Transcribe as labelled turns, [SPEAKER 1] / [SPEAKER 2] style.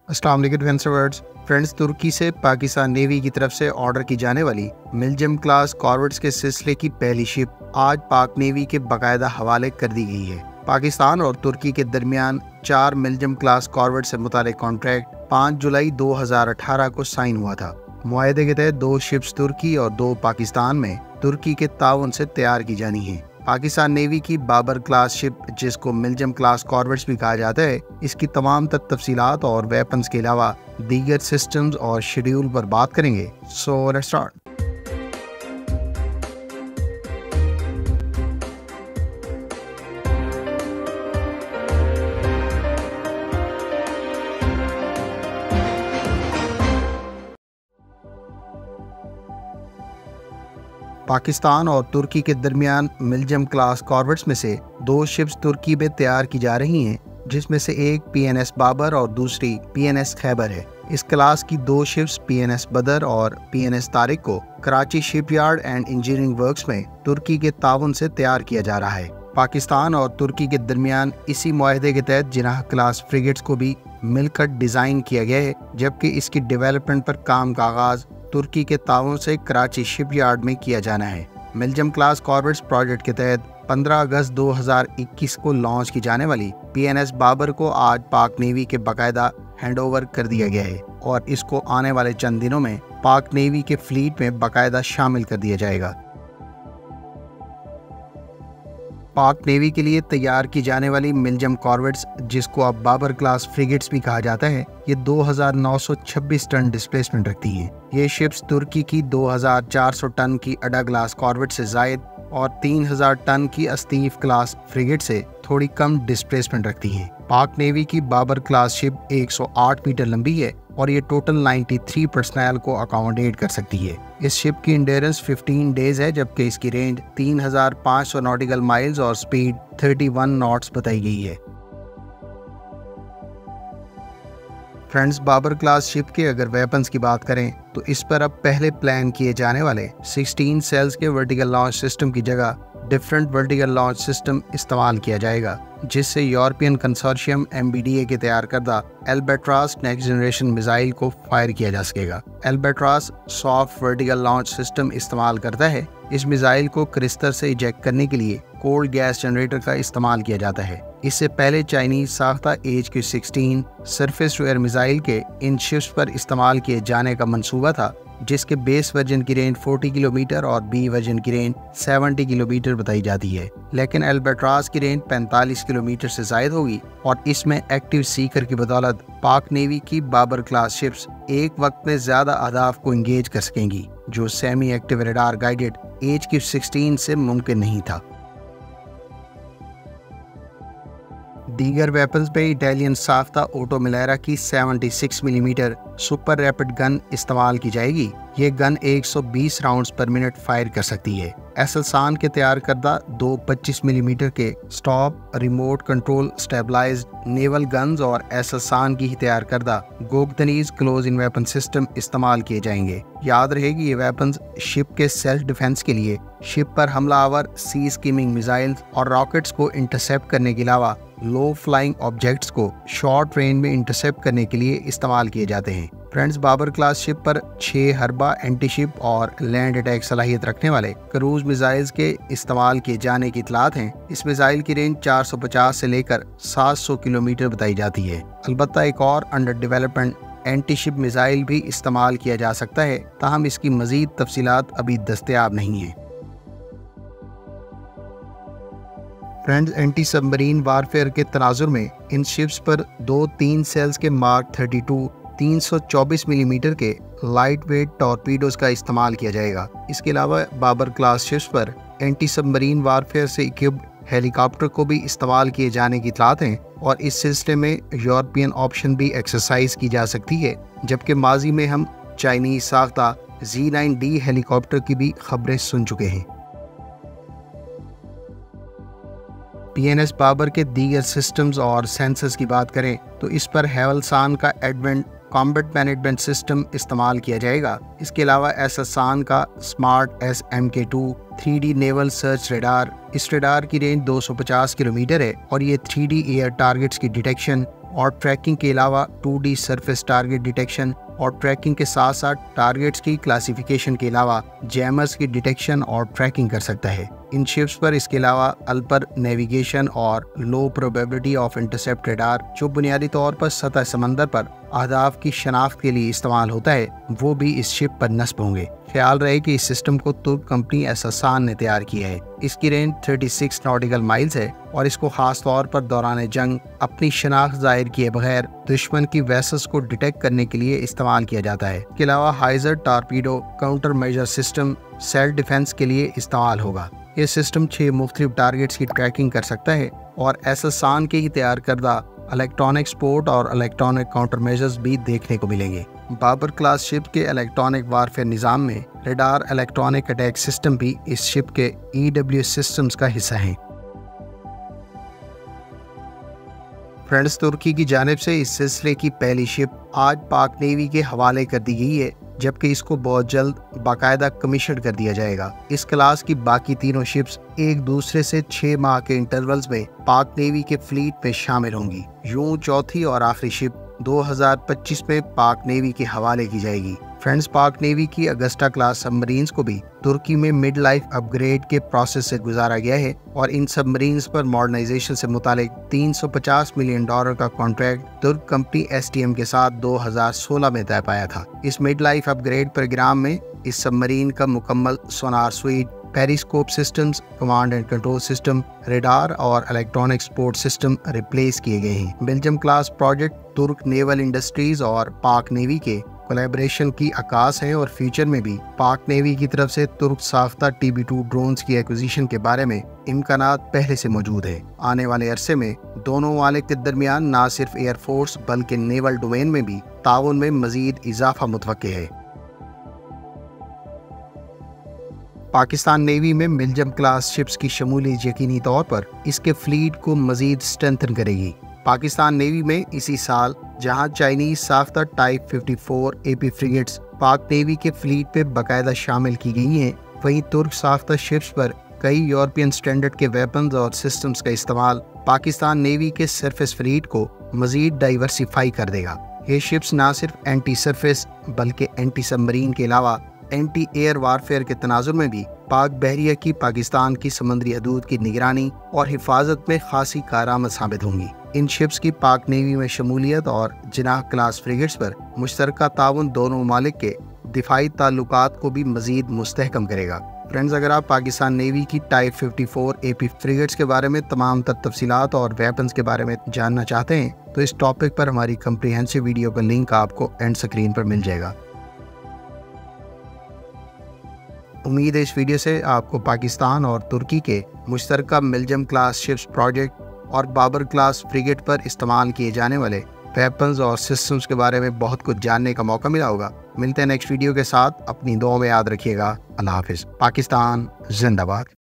[SPEAKER 1] अस्सलाम वालेकुम फ्रेंड्स, तुर्की से पाकिस्तान नेवी की तरफ से ऑर्डर की जाने वाली मिलजम क्लास कॉर्वेट्स के सिलसिले की पहली शिप आज पाक नेवी के बाकायदा हवाले कर दी गई है। पाकिस्तान और तुर्की के दरमियान 4 मिलजम क्लास कॉर्वेट से मुतालिक कॉन्ट्रैक्ट 5 जुलाई 2018 को साइन हुआ था। मुआहदे के तहत 2 शिप्स तुर्की और 2 पाकिस्तान में तुर्की के ताउन से तैयार की जानी है। पाकिस्तान नेवी की बाबर क्लास शिप, जिसको मिलजम क्लास कॉर्वेट्स भी कहा जाता है, इसकी तमाम तफसीलात और वेपन्स के अलावा दीगर सिस्टम्स और शेड्यूल पर बात करेंगे। So let's start. पाकिस्तान और तुर्की के दरमियान मिलजम क्लास कॉर्वेट्स में से 2 शिप्स तुर्की में तैयार की जा रही हैं, जिसमें से एक PNS बाबर और दूसरी PNS खैबर है। इस क्लास की 2 शिप्स PNS बदर और PNS तारिक को Karachi shipyard and engineering works में तुर्की के ताउन से तैयार किया जा रहा है। पाकिस्तान और तुर्की के दरमियान इसी मुआहदे के तहत जिनाह क्लास फ्रिगेट्स को भी मिलकर डिजाइन किया गया है, जबकि इसकी डेवलपमेंट पर काम का आगाज तुर्की के ताउन से कराची शिपयार्ड में किया जाना है। मिलजम क्लास कॉर्वेट्स प्रोजेक्ट के तहत 15 अगस्त 2021 को लॉन्च की जाने वाली PNS बाबर को आज पाक नेवी के बाकायदा हैंडओवर कर दिया गया है और इसको आने वाले चंद दिनों में पाक नेवी के फ्लीट में बाकायदा शामिल कर दिया जाएगा। पाक नेवी के लिए तैयार की जाने वाली मिलजम कॉर्वेट्स, जिसको अब बाबर क्लास फ्रिगेट्स भी कहा जाता है, ये 2926 टन डिस्प्लेसमेंट रखती हैं। ये शिप्स तुर्की की 2400 टन की अडा क्लास कॉर्वेट से जायद और 3000 टन की अस्तीफ क्लास फ्रिगेट से थोड़ी कम डिस्प्लेसमेंट रखती हैं। पाक नेवी की बाबर क्लास शिप 108 मीटर लंबी है और ये टोटल 93 पर्सनल को अकोमोडेट कर सकती है। इस शिप की इंड्योरेंस 15 डेज है, जबकि इसकी रेंज 3500 नॉटिकल माइल्स और स्पीड 31 नॉट्स बताई गई है। फ्रेंड्स, बाबर क्लास शिप के अगर वेपन्स की बात करें तो इस पर अब पहले प्लान किए जाने वाले 16 सेल्स के वर्टिकल लॉन्च सिस्टम की जगह डिफरेंट वर्टिकल लॉन्च सिस्टम इस्तेमाल किया जाएगा, जिससे यूरोपियन कंसोर्शियम MBDA के तैयार करदा एल्बेट्रास नेक्स्ट जनरेशन मिसाइल को फायर किया जा सकेगा। एल्बेट्रास सॉफ्ट वर्टिकल लॉन्च सिस्टम इस्तेमाल करता है। इस मिसाइल को क्रिस्टर से इजेक्ट करने के लिए कोल्ड गैस जनरेटर का इस्तेमाल किया जाता है। इससे पहले चाइनीज साख्ता HQ-16 surface to air missile के इन शिप्स पर इस्तेमाल किए जाने का मंसूबा था, जिसके बेस वर्जन की रेंज 40 किलोमीटर और B वर्जन की रेंज 70 किलोमीटर बताई जाती है, लेकिन एल्बेट्रास की रेंज 45 किलोमीटर से ज्यादा होगी और इसमें एक्टिव सीकर की बदौलत पाक नेवी की बाबर क्लास शिप्स एक वक्त में ज्यादा अहदाफ को इंगेज कर सकेंगी, जो semi active radar guided HQ-16 से मुमकिन नहीं था। दीगर वेपन्स पे इटालियन साख्ता ऑटो मिलेरा की 76 मिलीमीटर सुपर रैपिड गन इस्तेमाल की जाएगी। ये गन 120 राउंड्स पर मिनट फायर कर सकती है। एसलसान के तैयार करदा 2 25 मिलीमीटर के stop remote control stabilised naval guns और एसलसान की ही तैयार करदा Gokdeniz close in weapon system इस्तेमाल किए जाएंगे। याद रहे कि ये वेपन्स शिप के सेल्फ डिफेंस के लिए शिप पर हमलावर सी स्कीमिंग मिसाइल्स और रॉकेट्स को इंटरसेप्ट करने के अलावा लो फ्लाइंग ऑब्जेक्ट्स को शॉर्ट रेंज में इंटरसेप्ट करने के लिए इस्तेमाल किए जाते हैं। फ्रेंड्स, बाबर क्लास शिप पर 6 हरबा एंटी शिप और लैंड अटैक सलाहियत रखने वाले क्रूज मिसाइल्स के इस्तेमाल किए जाने की इतलात हैं। इस मिसाइल की रेंज 450 से लेकर 700 किलोमीटर बताई जाती है। अलबत्ता एक और under development anti ship missile भी इस्तेमाल किया जा सकता है, ताहम इसकी मजीद तफसीलात अभी दस्तयाब नहीं है। फ्रेंड्स, एंटी सबमरीन वारफेयर के तनाजुर में इन शिप्स पर 2-3 सेल्स के मार्क 32 324 मिलीमीटर के लाइट वेट टॉर्पीडोज का इस्तेमाल किया जाएगा। इसके अलावा बाबर क्लास शिप्स पर एंटी सबमरीन वारफेयर से इक्विप्ड हेलीकॉप्टर को भी इस्तेमाल किए जाने की इतलात हैं और इस सिलसिले में यूरोपियन ऑप्शन भी एक्सरसाइज की जा सकती है, जबकि माजी में हम चाइनीज साख्ता Z9D हेलीकॉप्टर की भी खबरें सुन चुके हैं। PNS बाबर के दीगर सिस्टम्स और सेंसर्स की बात करें तो इस पर हेवलसान का एडवेंट कॉम्बैट मैनेजमेंट सिस्टम इस्तेमाल किया जाएगा। इसके अलावा एसलसान का smart SMK2 3D naval search radar, इस रेडार की रेंज 250 किलोमीटर है और ये 3D एयर टारगेट्स की डिटेक्शन और ट्रैकिंग के अलावा 2D सरफेस टारगेट डिटेक्शन और ट्रैकिंग के साथ साथ टारगेट्स की क्लासिफिकेशन के अलावा जैमर्स की डिटेक्शन और ट्रैकिंग कर सकता है। इन शिप्स पर इसके अलावा अल्पर नेविगेशन और लो प्रोबेबिलिटी ऑफ इंटरसेप्ट रडार, जो बुनियादी तौर पर सतह समंदर पर अहदाफ की शनाख्त के लिए इस्तेमाल होता है, वो भी इस शिप पर नस्ब होंगे। ख्याल रहे कि इस सिस्टम को तुर्क कंपनी एसएसआन ने तैयार किया है। इसकी रेंज 36 नॉटिकल माइल्स है और इसको खास तौर पर दौरान जंग अपनी शनाख्त जाहिर किए बगैर दुश्मन की वेसल्स को डिटेक्ट करने के लिए इस्तेमाल किया जाता है। इसके अलावा हाइजर torpedo counter measure system self defence के लिए इस्तेमाल होगा। ये सिस्टम 6 मुख्तलिफ टारगेट्स की ट्रैकिंग कर सकता है और एसएसआन के ही तैयार करदा इलेक्ट्रॉनिक सपोर्ट और इलेक्ट्रॉनिक काउंटर मेजर्स भी देखने को मिलेंगे। बाबर क्लास शिप के इलेक्ट्रॉनिक वारफेयर निज़ाम में रडार इलेक्ट्रॉनिक अटैक सिस्टम भी इस शिप के EW सिस्टम्स का हिस्सा हैं। फ्रेंड्स, तुर्की की जानिब से इस सिलसिले की पहली शिप आज पाक नेवी के हवाले कर दी गई है, जबकि इसको बहुत जल्द बाकायदा कमीशन कर दिया जाएगा। इस क्लास की बाकी तीनों शिप्स एक दूसरे से 6 माह के इंटरवल्स में पाक नेवी के फ्लीट में शामिल होंगी। यूं चौथी और आखिरी शिप 2025 में पाक नेवी के हवाले की जाएगी। फ्रेंड्स, पाक नेवी की अगस्टा क्लास सबमरीन्स को भी तुर्की में मिड लाइफ अपग्रेड के प्रोसेस से गुजारा गया है और इन सबमरीन्स पर मॉडर्नाइजेशन से मुतालिक $350 मिलियन का कॉन्ट्रैक्ट तुर्क कंपनी STM के साथ 2016 में तय पाया था। इस मिड लाइफ अपग्रेड प्रोग्राम में इस सबमरीन का मुकम्मल sonar suite, periscope systems, command and control system, radar और इलेक्ट्रॉनिक सपोर्ट सिस्टम रिप्लेस किए गए हैं। Belgium class project Turk naval industries और पाक नेवी के कोलैबोरेशन की आकाश है और फ्यूचर में भी पाक नेवी की तरफ से तुर्क साख्ता TB2 ड्रोन्स की एक्विजिशन के बारे में इम्कानात पहले से मौजूद है। आने वाले अरसे में दोनों मालिक के दरमियान न सिर्फ एयरफोर्स बल्कि नेवल डोमेन में भी ताउन में मजीद इजाफा मुतवक्के है। पाकिस्तान नेवी में बेल्जियम क्लास शिप्स की शमूलियत यकीनी तौर पर इसके फ्लीट को मजीद स्ट्रेंथन करेगी। पाकिस्तान नेवी में इसी साल जहां चाइनीज साख्ता टाइप 54 AP फ्रिगेट्स पाक नेवी के फ्लीट पे बाकायदा शामिल की गई हैं, वहीं तुर्क साख्ता शिप्स पर कई यूरोपियन स्टैंडर्ड के वेपन्स और सिस्टम्स का इस्तेमाल पाकिस्तान नेवी के सरफेस फ्लीट को मजीद डाइवर्सिफाई कर देगा। ये शिप्स न सिर्फ एंटी सरफेस बल्कि एंटी सबमरीन के अलावा एंटी एयर वारफेयर के तनाजुर में भी पाक बहरिया की पाकिस्तान की समुद्री हदूद की निगरानी और हिफाजत में खासी कारआमद साबित होंगी। इन शिप्स की पाक नेवी में शमूलियत और जिनाह क्लास फ्रिगेट्स पर मुश्तरका ताउन दोनों ममालिक के दिफाई ताल्लुकात को भी मजीद मुस्तहकम करेगा। फ्रेंड्स, अगर आप पाकिस्तान नेवी की टाइप 54 AP फ्रिगेट्स के बारे में तमाम तफसीलात और वेपन्स के बारे में जानना चाहते हैं तो इस टॉपिक पर हमारी कम्प्रिहेंसिव वीडियो का लिंक आपको एंड स्क्रीन पर मिल जाएगा। उम्मीद है इस वीडियो से आपको पाकिस्तान और तुर्की के मुश्तरका बेल्जियम क्लास शिप्स प्रोजेक्ट और बाबर क्लास फ्रिगेट पर इस्तेमाल किए जाने वाले वेपन्स और सिस्टम्स के बारे में बहुत कुछ जानने का मौका मिला होगा। मिलते हैं नेक्स्ट वीडियो के साथ। अपनी दुआ में याद रखिएगा। अल्लाह हाफिज़। पाकिस्तान जिंदाबाद।